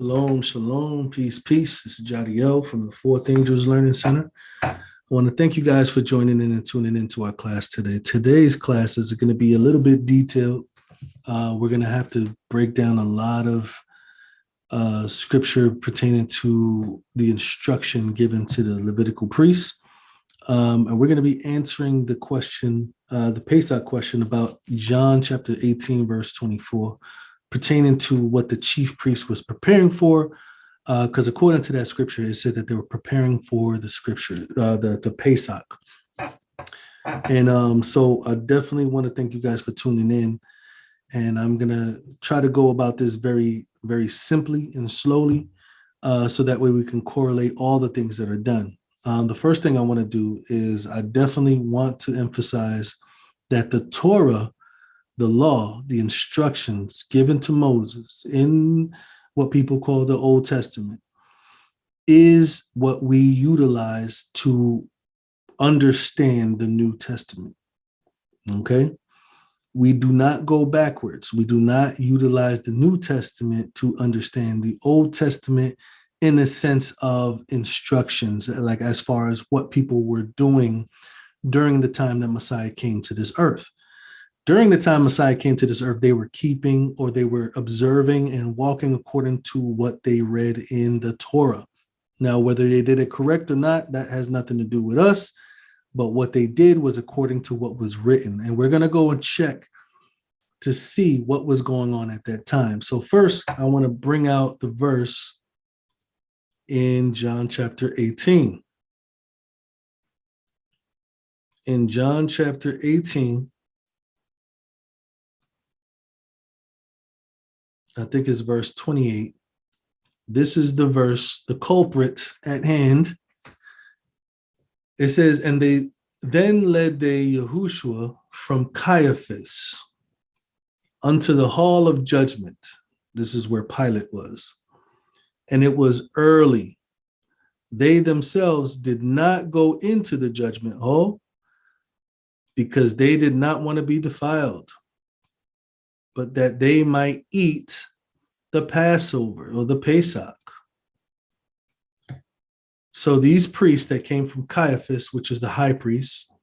Shalom, shalom, peace, peace. This is Jadiel from the Fourth Angels Learning Center. I want to thank you guys for joining in and tuning into our class today. Today's class is going to be a little bit detailed. We're going to have to break down a lot of scripture pertaining to the instruction given to the Levitical priests. And we're going to be answering the question, the Pesach question about John chapter 18, verse 24, pertaining to what the chief priest was preparing for. Because according to that scripture, it said that they were preparing for the scripture, the Pesach. And so I definitely want to thank you guys for tuning in. And I'm going to try to go about this very, very simply and slowly, so that way we can correlate all the things that are done. The first thing I want to do is I definitely want to emphasize that the Torah, the law, the instructions given to Moses in what people call the Old Testament, is what we utilize to understand the New Testament. Okay? We do not go backwards. We do not utilize the New Testament to understand the Old Testament in a sense of instructions, like as far as what people were doing during the time that Messiah came to this earth. During the time Messiah came to this earth, they were keeping, or they were observing and walking according to what they read in the Torah. Now, whether they did it correct or not, that has nothing to do with us. But what they did was according to what was written. And we're going to go and check to see what was going on at that time. So first, I want to bring out the verse in John chapter 18. In John chapter 18, I think it's verse 28. This is the verse, the culprit at hand. It says, and they then led they Yahushua from Caiaphas unto the hall of judgment. This is where Pilate was. And it was early. They themselves did not go into the judgment hall because they did not want to be defiled, but that they might eat the Passover or the Pesach. So these priests that came from Caiaphas, which is the high priest,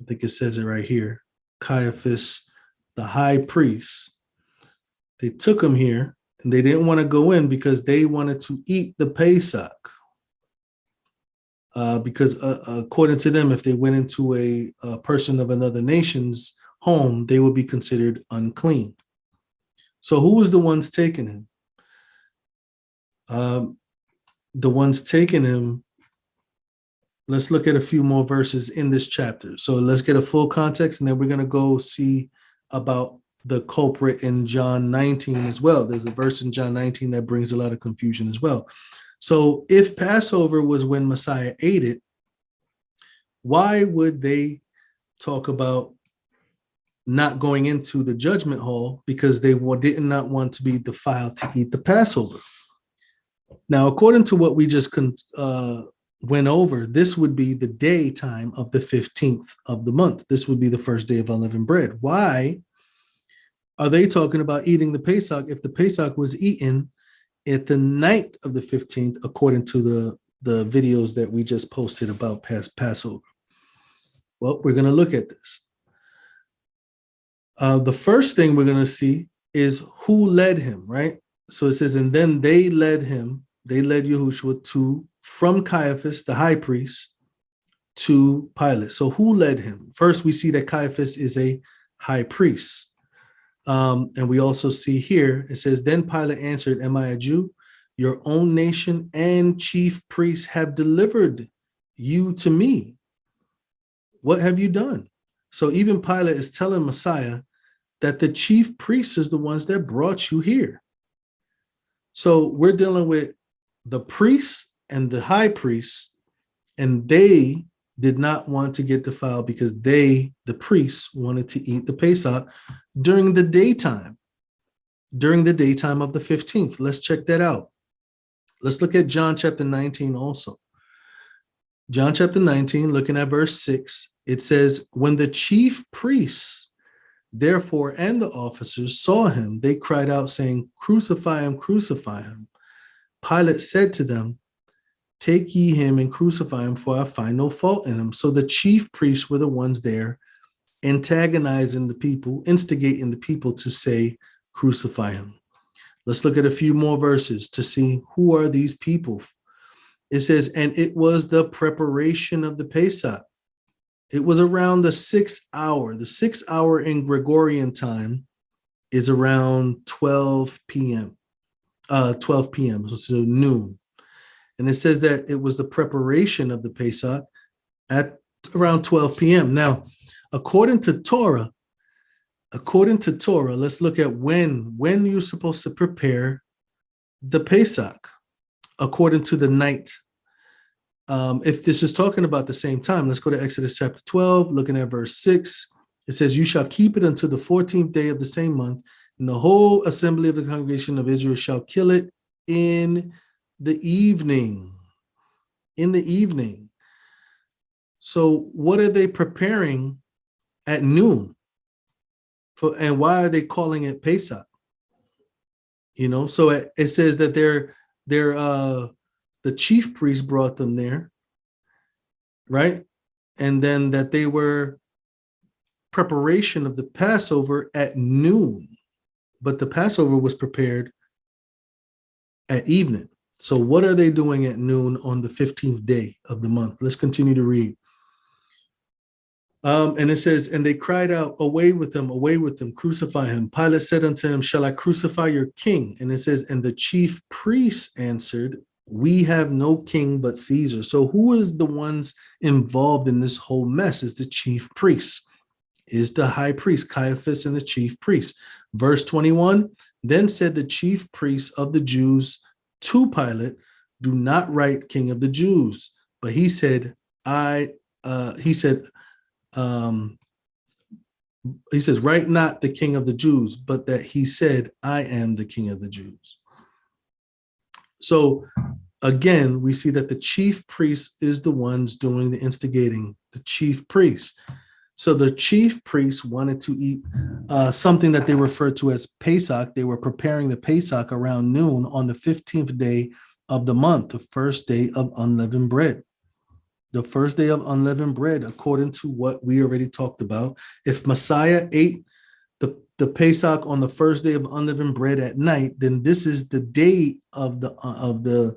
I think it says it right here, Caiaphas, the high priest, they took them here and they didn't want to go in because they wanted to eat the Pesach. Because according to them, if they went into a person of another nation's home, they would be considered unclean. So who was the ones taking him? The ones taking him, let's look at a few more verses in this chapter. So let's get a full context, and then we're going to go see about the culprit in John 19 as well. There's a verse in John 19 that brings a lot of confusion as well. So if Passover was when Messiah ate it, why would they talk about not going into the judgment hall? Because they did not want to be defiled to eat the Passover. Now, according to what we just went over, this would be the daytime of the 15th of the month. This would be the first day of unleavened bread. Why are they talking about eating the Pesach if the Pesach was eaten at the night of the 15th, according to the videos that we just posted about Passover? Well, we're going to look at this. The first thing we're going to see is who led him, right? So it says, and then they led Yahushua from Caiaphas, the high priest, to Pilate. So who led him? First, we see that Caiaphas is a high priest. And we also see here, it says, then Pilate answered, am I a Jew? Your own nation and chief priests have delivered you to me. What have you done? So even Pilate is telling Messiah that the chief priests is the ones that brought you here. So we're dealing with the priests and the high priests, and they did not want to get defiled because they, the priests, wanted to eat the Pesach during the daytime of the 15th. Let's check that out. Let's look at John chapter 19 also. John chapter 19, looking at verse 6, it says, when the chief priests, therefore, and the officers saw him, they cried out, saying, crucify him, crucify him. Pilate said to them, take ye him and crucify him, for I find no fault in him. So the chief priests were the ones there antagonizing the people, instigating the people to say, crucify him. Let's look at a few more verses to see who are these people. It says, and it was the preparation of the Pesach. It was around the 6th hour. The 6th hour in Gregorian time is around 12 p.m. 12 p.m., so noon. And it says that it was the preparation of the Pesach at around 12 p.m. Now, according to Torah, let's look at when you're supposed to prepare the Pesach, according to the night. If this is talking about the same time, let's go to Exodus chapter 12, looking at verse 6. It says, you shall keep it until the 14th day of the same month, and the whole assembly of the congregation of Israel shall kill it in the evening. In the evening. So what are they preparing at noon? And why are they calling it Pesach? So it says that the chief priest brought them there, right? And then that they were preparation of the Passover at noon, but the Passover was prepared at evening. So what are they doing at noon on the 15th day of the month? Let's continue to read. And it says, and they cried out, away with him, crucify him. Pilate said unto him, shall I crucify your king? And it says, and the chief priests answered, we have no king but Caesar. So who is the ones involved in this whole mess? Is the chief priests, is the high priest, Caiaphas, and the chief priests. Verse 21, then said the chief priests of the Jews to Pilate, do not write king of the Jews. But he said, he says, write not the king of the Jews, but that he said, I am the king of the Jews. So again, we see that the chief priest is the ones doing the instigating, the chief priest. So the chief priests wanted to eat something that they referred to as Pesach. They were preparing the Pesach around noon on the 15th day of the month, the first day of unleavened bread. The first day of unleavened bread, according to what we already talked about. If Messiah ate the Pesach on the first day of unleavened bread at night, then this is the day of the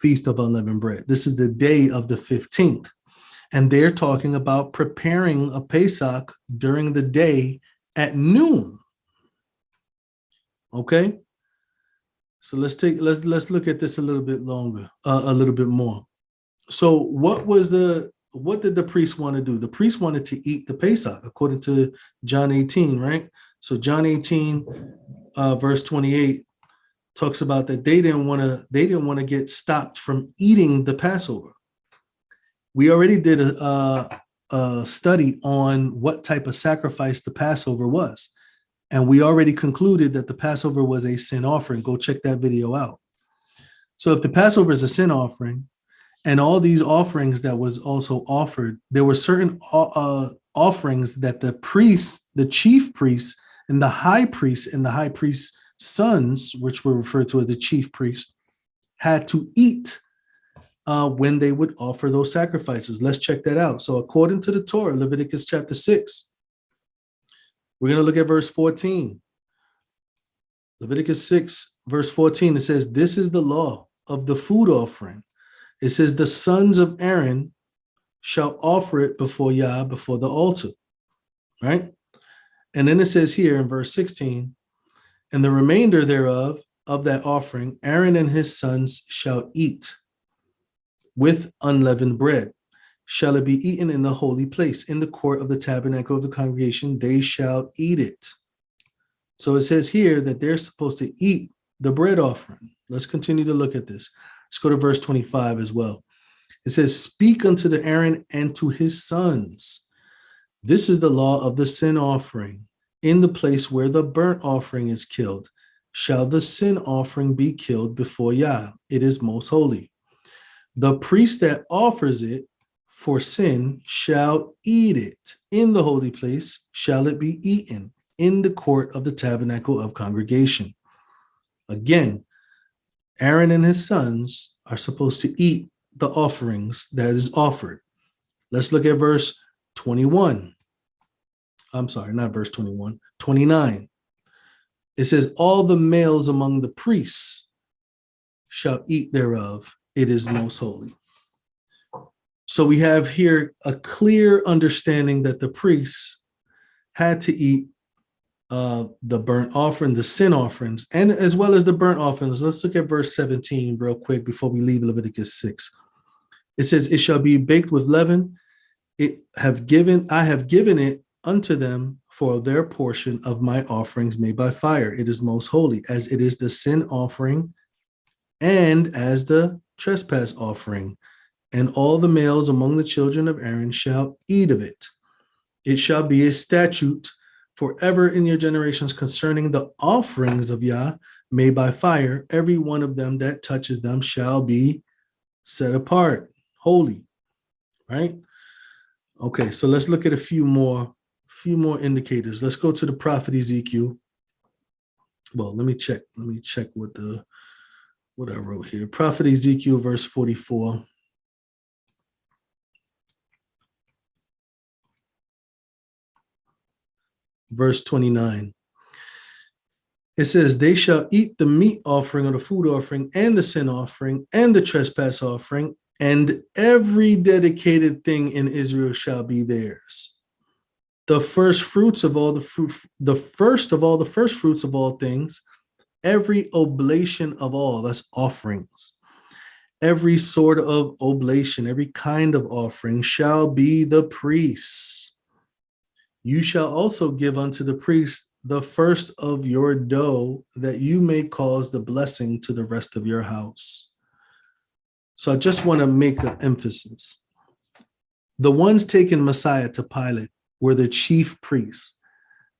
Feast of Unleavened Bread. This is the day of the 15th. And they're talking about preparing a Pesach during the day at noon. Okay? So let's look at this a little bit longer, a little bit more. So what did the priest want to do? The priest wanted to eat the Pesach, according to John 18, right? So John 18, verse 28 talks about that they didn't want to get stopped from eating the Passover. We already did a study on what type of sacrifice the Passover was. And we already concluded that the Passover was a sin offering. Go check that video out. So if the Passover is a sin offering, and all these offerings that was also offered, there were certain offerings that the priests, the chief priests, and the high priest's sons, which were referred to as the chief priests, had to eat when they would offer those sacrifices. Let's check that out. So according to the Torah, Leviticus chapter 6, we're going to look at verse 14. Leviticus 6, verse 14, it says, this is the law of the food offering. It says, the sons of Aaron shall offer it before Yah, before the altar, right? And then it says here in verse 16, and the remainder thereof, of that offering, Aaron and his sons shall eat with unleavened bread. Shall it be eaten in the holy place, in the court of the tabernacle of the congregation, they shall eat it. So it says here that they're supposed to eat the bread offering. Let's continue to look at this. Let's go to verse 25 as well. It says, speak unto the Aaron and to his sons. This is the law of the sin offering. In the place where the burnt offering is killed, shall the sin offering be killed before Yah. It is most holy. The priest that offers it for sin shall eat it. In the holy place shall it be eaten, in the court of the tabernacle of congregation. Again, Aaron and his sons are supposed to eat the offerings that is offered. Let's look at verse 21. I'm sorry, not verse 21, 29. It says, all the males among the priests shall eat thereof. It is most holy. So we have here a clear understanding that the priests had to eat the burnt offering, the sin offerings, and as well as the burnt offerings. Let's look at verse 17 real quick before we leave Leviticus 6. It says, it shall be baked with leaven. I have given it unto them for their portion of my offerings made by fire. It is most holy, as it is the sin offering and as the trespass offering. And all the males among the children of Aaron shall eat of it. It shall be a statute forever in your generations concerning the offerings of Yah made by fire. Every one of them that touches them shall be set apart, holy, right? Okay, so let's look at a few more indicators. Let's go to the prophet Ezekiel. Well, let me check what I wrote here. Prophet Ezekiel, verse 44. Verse 29. It says, they shall eat the meat offering or the food offering and the sin offering and the trespass offering, and every dedicated thing in Israel shall be theirs. The first fruits of all the fruit, the first fruits of all things, every oblation of all, that's offerings. Every sort of oblation, every kind of offering shall be the priest's. You shall also give unto the priest the first of your dough, that you may cause the blessing to the rest of your house. So I just want to make an emphasis. The ones taking Messiah to Pilate were the chief priests.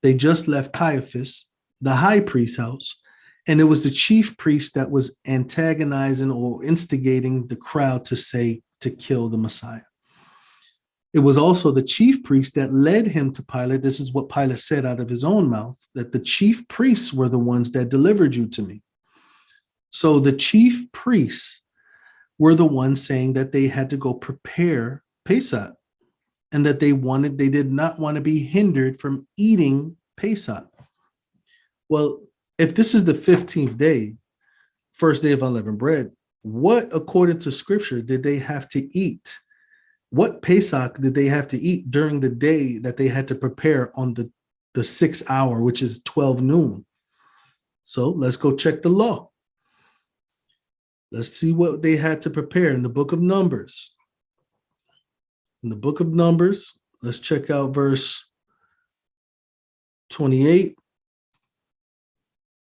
They just left Caiaphas, the high priest's house, and it was the chief priest that was antagonizing or instigating the crowd to kill the Messiah. It was also the chief priest that led him to Pilate. This is what Pilate said out of his own mouth, that the chief priests were the ones that delivered you to me. So the chief priests were the ones saying that they had to go prepare Pesach, and that they did not want to be hindered from eating Pesach. Well, if this is the 15th day, first day of unleavened bread, what, according to scripture, did they have to eat? What Pesach did they have to eat during the day that they had to prepare on the 6th hour, which is 12 noon? So let's go check the law. Let's see what they had to prepare in the book of Numbers. In the book of Numbers, let's check out verse 28.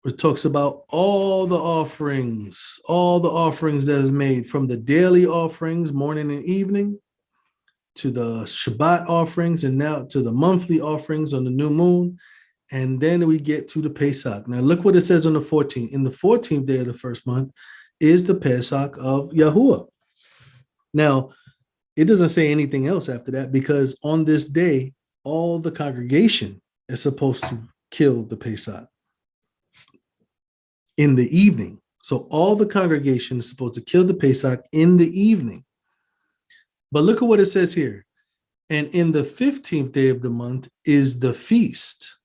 It talks about all the offerings that is made, from the daily offerings, morning and evening, to the Shabbat offerings, and now to the monthly offerings on the new moon. And then we get to the Pesach. Now look what it says on the 14th. In the 14th day of the first month is the Pesach of Yahuwah. Now, it doesn't say anything else after that, because on this day, all the congregation is supposed to kill the Pesach in the evening. So all the congregation is supposed to kill the Pesach in the evening. But look at what it says here. And in the 15th day of the month is the feast.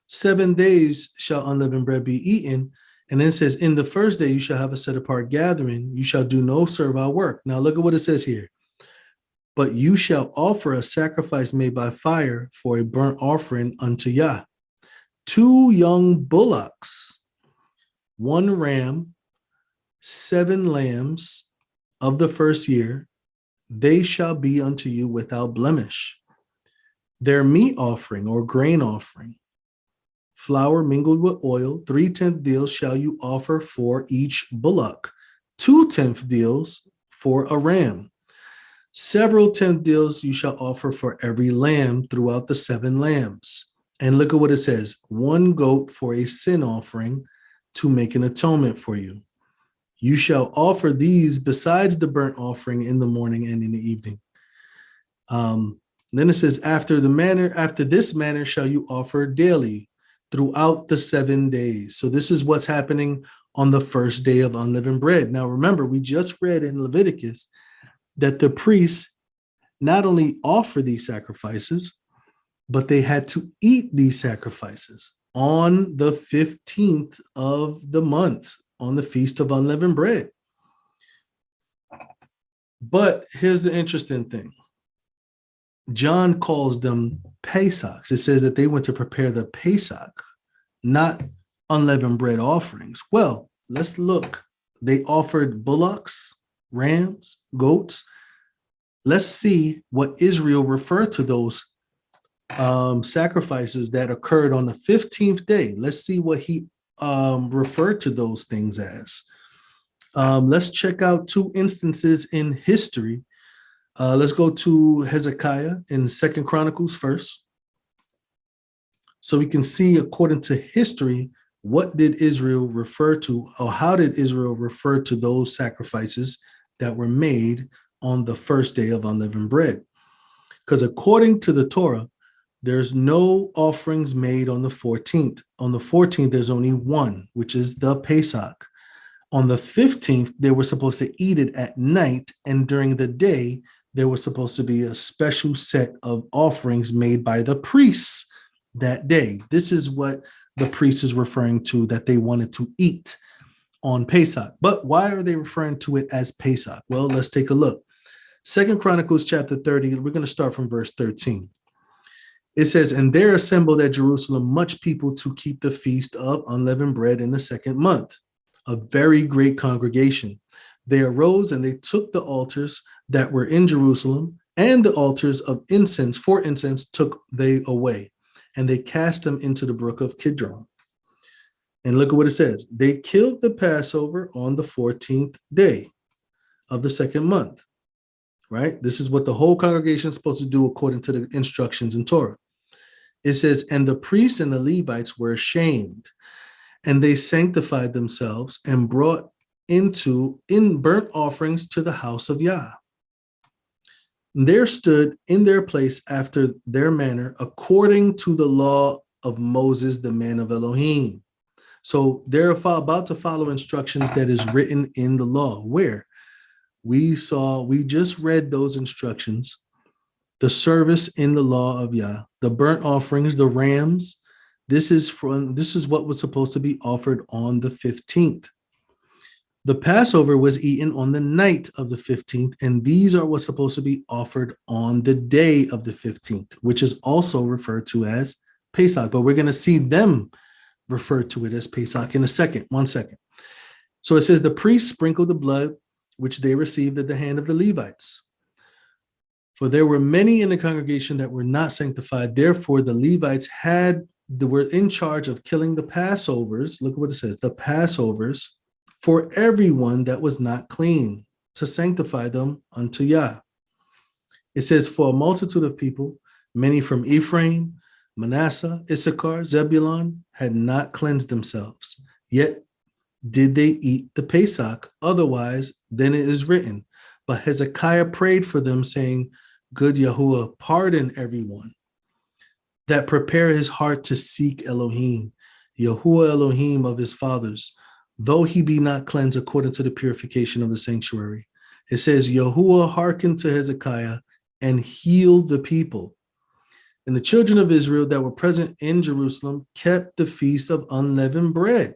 7 days shall unleavened bread be eaten. And then it says, in the first day you shall have a set apart gathering. You shall do no servile work. Now look at what it says here. But you shall offer a sacrifice made by fire for a burnt offering unto Yah. 2 young bullocks, 1 ram, 7 lambs of the first year, they shall be unto you without blemish. Their meat offering or grain offering flour mingled with oil. 3/10 deals shall you offer for each bullock. 2/10 deals for a ram. Several tenth deals you shall offer for every lamb throughout the 7 lambs. And look at what it says, 1 goat for a sin offering to make an atonement for you. You shall offer these besides the burnt offering in the morning and in the evening. Then it says, after this manner shall you offer daily throughout the 7 days. So this is what's happening on the first day of unleavened bread. Now remember, we just read in Leviticus that the priests not only offer these sacrifices, but they had to eat these sacrifices on the 15th of the month, on the Feast of Unleavened Bread. But here's the interesting thing. John calls them pesachs. It says that they went to prepare the pesach, not unleavened bread offerings. Well, let's look. They offered bullocks, rams, goats. Let's see what Israel referred to those sacrifices that occurred on the 15th day. Let's see what he referred to those things as. Let's check out 2 instances in history. Let's go to Hezekiah in 2 Chronicles first. So we can see, according to history, what did Israel refer to, or how did Israel refer to those sacrifices that were made on the first day of unleavened bread? Because according to the Torah, there's no offerings made on the 14th. On the 14th, there's only one, which is the Pesach. On the 15th, they were supposed to eat it at night, and during the day, there was supposed to be a special set of offerings made by the priests that day. This is what the priest is referring to, that they wanted to eat on Pesach. But why are they referring to it as Pesach? Well, let's take a look. 2 Chronicles chapter 30, we're going to start from verse 13. It says, and there assembled at Jerusalem much people to keep the feast of unleavened bread in the 2nd month, a very great congregation. They arose and they took the altars that were in Jerusalem, and the altars of incense, for incense, took they away, and they cast them into the brook of Kidron. And look at what it says. They killed the Passover on the 14th day of the 2nd month, right? This is what the whole congregation is supposed to do according to the instructions in Torah. It says, and the priests and the Levites were ashamed, and they sanctified themselves and brought in burnt offerings to the house of Yah. There stood in their place after their manner, according to the law of Moses, the man of Elohim. So they're about to follow instructions that is written in the law, where we just read those instructions, the service in the law of Yah, the burnt offerings, the rams. This is what was supposed to be offered on the 15th. The Passover was eaten on the night of the 15th, and these are what's supposed to be offered on the day of the 15th, which is also referred to as Pesach. But we're going to see them refer to it as Pesach in a second. 1 second. So it says, the priests sprinkled the blood, which they received at the hand of the Levites. For there were many in the congregation that were not sanctified. Therefore, the Levites were in charge of killing the Passovers. Look at what it says, the Passovers, for everyone that was not clean, to sanctify them unto Yah. It says, for a multitude of people, many from Ephraim, Manasseh, Issachar, Zebulun, had not cleansed themselves, yet did they eat the Pesach, otherwise than it is written. But Hezekiah prayed for them, saying, good Yahuwah, pardon everyone that prepare his heart to seek Elohim, Yahuwah Elohim of his fathers, though he be not cleansed according to the purification of the sanctuary. It says, Yahuwah hearkened to Hezekiah and healed the people. And the children of Israel that were present in Jerusalem kept the feast of unleavened bread.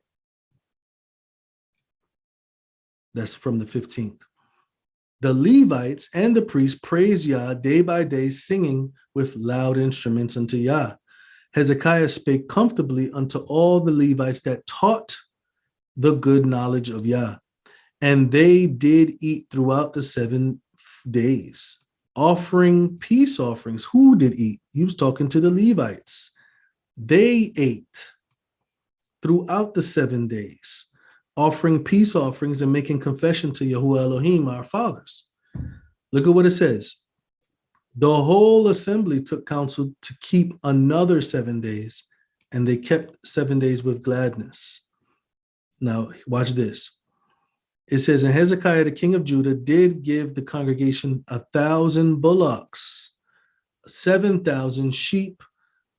That's from the 15th. The Levites and the priests praised Yah day by day, singing with loud instruments unto Yah. Hezekiah spake comfortably unto all the Levites that taught the good knowledge of Yah. And they did eat throughout the 7 days, offering peace offerings. Who did eat? He was talking to the Levites. They ate throughout the 7 days, offering peace offerings and making confession to Yahuwah Elohim, our fathers. Look at what it says. The whole assembly took counsel to keep another 7 days, and they kept 7 days with gladness. Now, watch this. It says, and Hezekiah, the king of Judah, did give the congregation 1,000 bullocks, 7,000 sheep,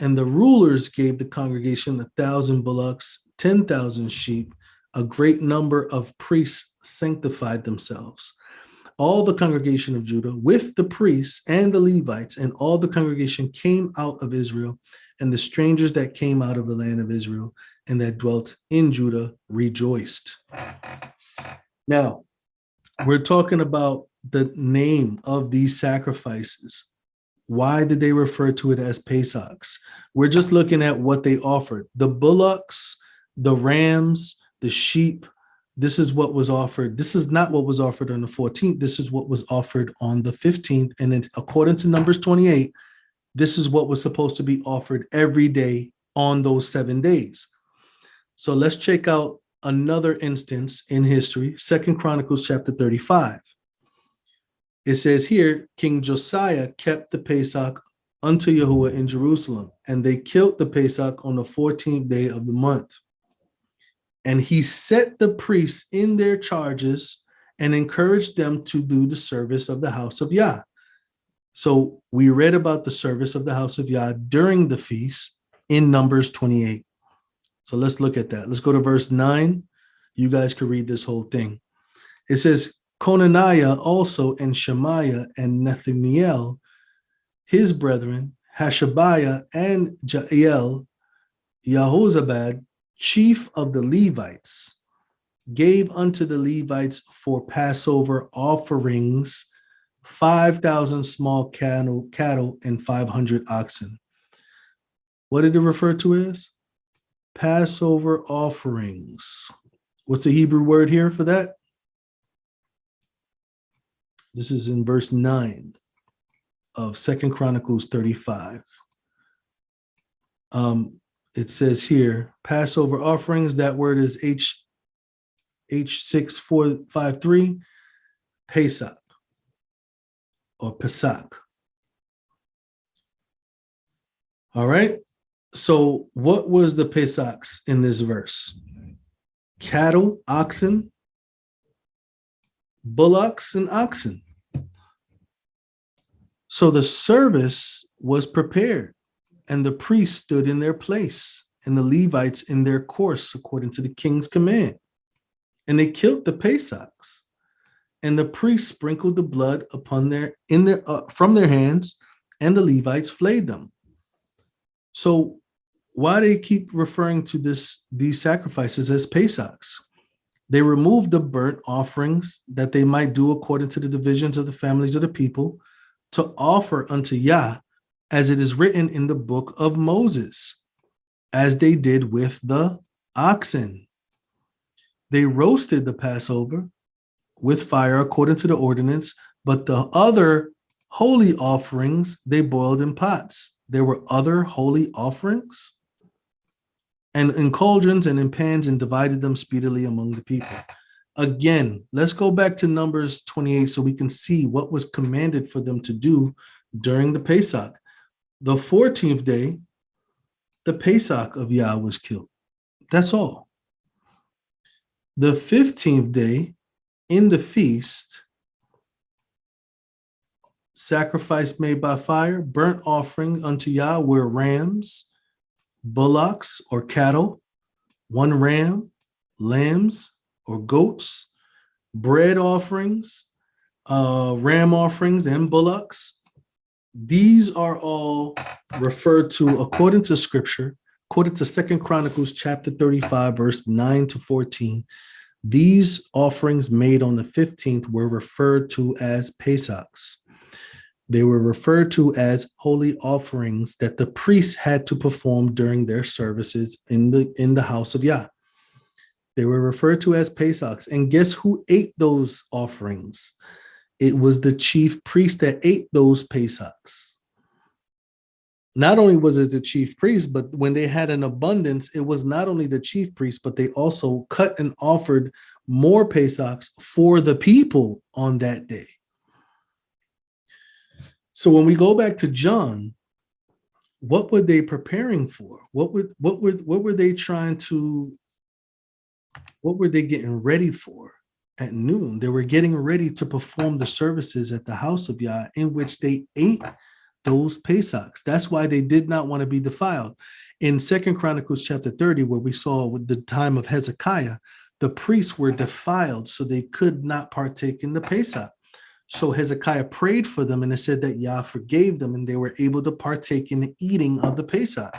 and the rulers gave the congregation 1,000 bullocks, 10,000 sheep. A great number of priests sanctified themselves. All the congregation of Judah with the priests and the Levites and all the congregation came out of Israel, and the strangers that came out of the land of Israel and that dwelt in Judah rejoiced. Now, we're talking about the name of these sacrifices. Why did they refer to it as pesachs? We're just looking at what they offered. The bullocks, the rams, the sheep, this is what was offered. This is not what was offered on the 14th. This is what was offered on the 15th. And then according to Numbers 28, this is what was supposed to be offered every day on those 7 days. So let's check out another instance in history, 2 Chronicles chapter 35. It says here, King Josiah kept the Pesach unto Yahuwah in Jerusalem, and they killed the Pesach on the 14th day of the month. And he set the priests in their charges and encouraged them to do the service of the house of Yah. So we read about the service of the house of Yah during the feast in Numbers 28. So let's look at that. Let's go to verse 9. You guys can read this whole thing. It says, Conaniah also and Shemaiah and Nathaniel, his brethren, Hashabiah and Jael, Yahozabad, chief of the Levites, gave unto the Levites for Passover offerings 5,000 small cattle and 500 oxen. What did it refer to as? Passover offerings. What's the Hebrew word here for that? This is in verse 9 of 2 Chronicles 35. It says here, Passover offerings, that word is H6453, Pesach, or Pesach. All right. So what was the Pesachs in this verse? Cattle, oxen, bullocks, and oxen. So the service was prepared, and the priests stood in their place, and the Levites in their course, according to the king's command. And they killed the Pesachs, and the priests sprinkled the blood upon from their hands, and the Levites flayed them. So why do they keep referring to these sacrifices as Pesachs? They removed the burnt offerings that they might do according to the divisions of the families of the people to offer unto Yah, as it is written in the book of Moses, as they did with the oxen. They roasted the Passover with fire according to the ordinance, but the other holy offerings they boiled in pots. There were other holy offerings, and in cauldrons and in pans, and divided them speedily among the people. Again, let's go back to Numbers 28 so we can see what was commanded for them to do during the Pesach. The 14th day, the Pesach of Yah was killed. That's all. The 15th day, in the feast, sacrifice made by fire, burnt offering unto Yah were rams, bullocks or cattle, 1 ram, lambs or goats, bread offerings, ram offerings, and bullocks. These are all referred to, according to scripture, according to 2 Chronicles chapter 35, verse 9 to 14. These offerings made on the 15th were referred to as Pesachs. They were referred to as holy offerings that the priests had to perform during their services in the house of Yah. They were referred to as Pesachs. And guess who ate those offerings? It was the chief priest that ate those Pesachs. not only was it the chief priest, but when they had an abundance, it was not only the chief priest, but they also cut and offered more pesachs for the people on that day. So when we go back to John, what were they preparing for? What were they trying to, what were they getting ready for at noon? They were getting ready to perform the services at the house of Yah, in which they ate those pesachs. That's why they did not want to be defiled. In 2 Chronicles chapter 30, where we saw with the time of Hezekiah, the priests were defiled, so they could not partake in the Pesach. So Hezekiah prayed for them, and it said that Yah forgave them, and they were able to partake in the eating of the Pesach.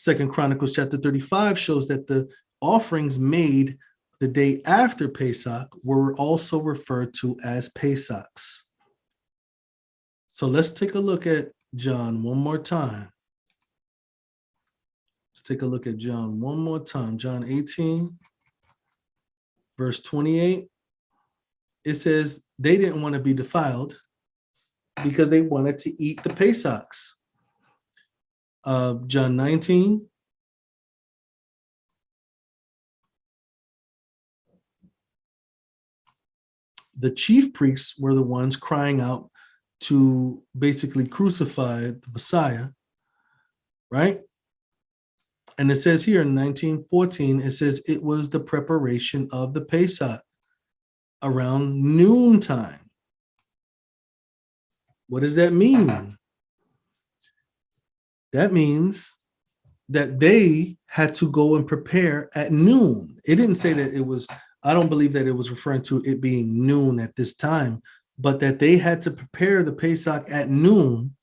2 Chronicles chapter 35 shows that the offerings made the day after Pesach were also referred to as Pesachs. So let's take a look at John one more time. Let's take a look at John one more time. John 18, verse 28. It says they didn't want to be defiled because they wanted to eat the Pesachs. John 19. The chief priests were the ones crying out to basically crucify the Messiah, right? And it says here in 19:14, it says it was the preparation of the Pesach around noontime. What does that mean? That means that they had to go and prepare at noon. It didn't say that it was, I don't believe that it was referring to it being noon at this time, but that they had to prepare the Pesach at noon,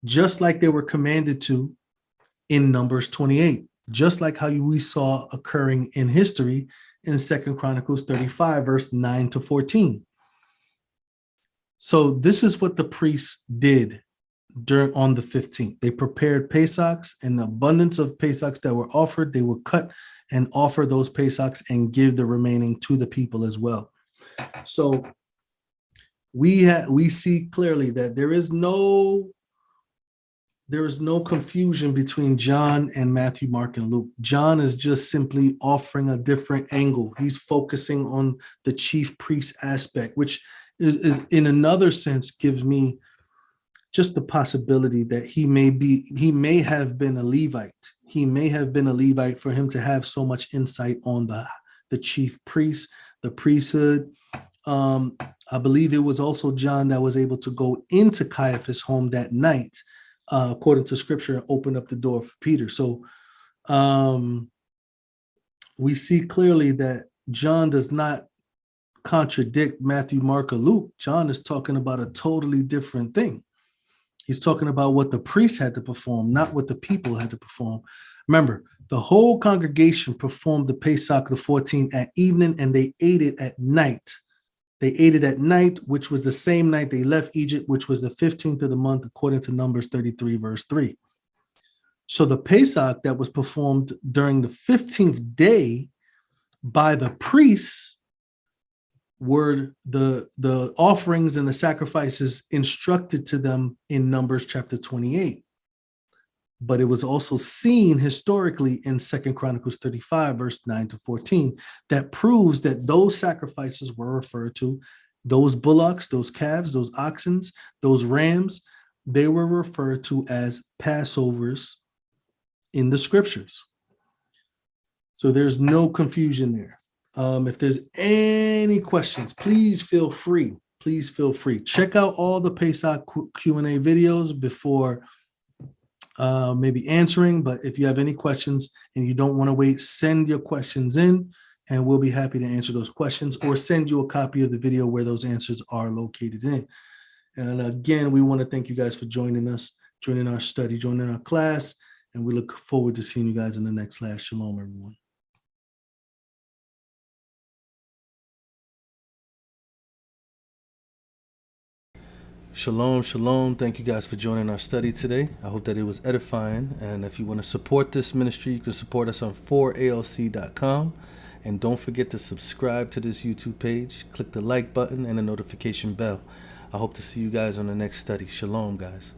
just like they were commanded to in Numbers 28, just like how we saw occurring in history in 2 Chronicles 35, verse 9 to 14. So this is what the priests did on the 15th. They prepared Pesachs, and the abundance of Pesachs that were offered, they would cut and offer those Pesachs and give the remaining to the people as well. So we see clearly that there is no confusion between John and Matthew, Mark, and Luke. John is just simply offering a different angle. He's focusing on the chief priest aspect, which is in another sense gives me just the possibility that he may have been a Levite. He may have been a Levite for him to have so much insight on the chief priest, the priesthood. I believe it was also John that was able to go into Caiaphas' home that night, according to scripture, and open up the door for Peter. So we see clearly that John does not contradict Matthew, Mark, or Luke. John is talking about a totally different thing. He's talking about what the priests had to perform, not what the people had to perform. Remember, the whole congregation performed the Pesach the 14th at evening, and they ate it at night. They ate it at night, which was the same night they left Egypt, which was the 15th of the month, according to Numbers 33, verse 3. So the Pesach that was performed during the 15th day by the priests were the offerings and the sacrifices instructed to them in Numbers chapter 28. But it was also seen historically in 2 Chronicles 35, verse 9 to 14, that proves that those sacrifices were referred to, those bullocks, those calves, those oxen, those rams, they were referred to as Passovers in the scriptures. So there's no confusion there. If there's any questions, please feel free. Please feel free. Check out all the Pesach Q&A videos before maybe answering. But if you have any questions and you don't want to wait, send your questions in, and we'll be happy to answer those questions, or send you a copy of the video where those answers are located in. And again, we want to thank you guys for joining us, joining our study, joining our class, and we look forward to seeing you guys in the next class. Shalom, everyone. Shalom, shalom. Thank you guys for joining our study today. I hope that it was edifying. And if you want to support this ministry, you can support us on 4alc.com. And don't forget to subscribe to this YouTube page. Click the like button and the notification bell. I hope to see you guys on the next study. Shalom, guys.